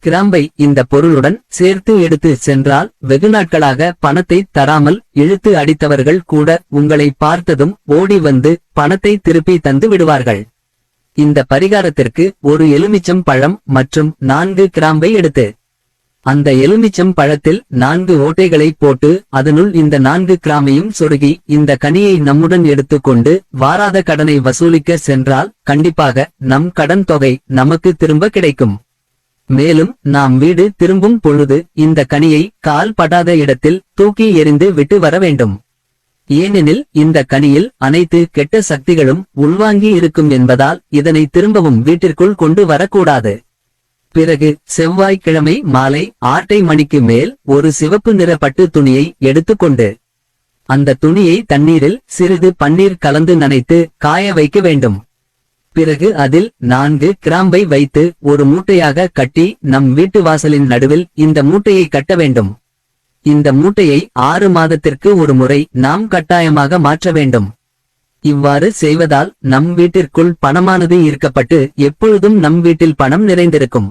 கிராம்பை இந்த பொருளுடன் சேர்த்து எடுத்து சென்றால் வெகு நாட்களாக பணத்தை தராமல் இழுத்து அடித்தவர்கள் கூட உங்களை பார்த்ததும் ஓடி வந்து பணத்தை திருப்பி தந்து விடுவார்கள். இந்த பரிகாரத்திற்கு ஒரு எலுமிச்சம் பழம் மற்றும் 4 கிராம்பை எடுத்து அந்த எலுமிச்சம் பழத்தில் 4 ஓட்டைகளை போட்டு அதனுள் இந்த 4 கிராமையும் சொருகி இந்த கனியை நம்முடன் எடுத்துக்கொண்டு வாராத கடனை வசூலிக்க சென்றால் கண்டிப்பாக நம் கடன் தொகை நமக்கு திரும்ப கிடைக்கும். மேலும் நாம் வீடு திரும்பும் பொழுது இந்த கனியை கால் படாத இடத்தில் தூக்கி எறிந்து விட்டு வர வேண்டும். ஏனெனில் இந்த கனியில் அனைத்து கெட்ட சக்திகளும் உள்வாங்கி இருக்கும் என்பதால் இதனை திரும்பவும் வீட்டிற்குள் கொண்டு வரக்கூடாது. பிறகு செவ்வாய்க்கிழமை மாலை 6 மணிக்கு மேல் ஒரு சிவப்பு நிற பட்டு துணியை எடுத்துக்கொண்டு அந்த துணியை தண்ணீரில் சிறிது பன்னீர் கலந்து நனைத்து காய வைக்க வேண்டும். பிறகு அதில் 4 கிராம்பை வைத்து ஒரு மூட்டையாக கட்டி நம் வீட்டு வாசலின் நடுவில் இந்த மூட்டையை கட்ட வேண்டும். இந்த மூட்டையை 6 மாதத்திற்கு ஒரு முறை நாம் கட்டாயமாக மாற்ற வேண்டும். இவ்வாறு செய்வதால் நம் வீட்டிற்குள் பணமானது ஈர்க்கப்பட்டு எப்பொழுதும் நம் வீட்டில் பணம் நிறைந்திருக்கும்.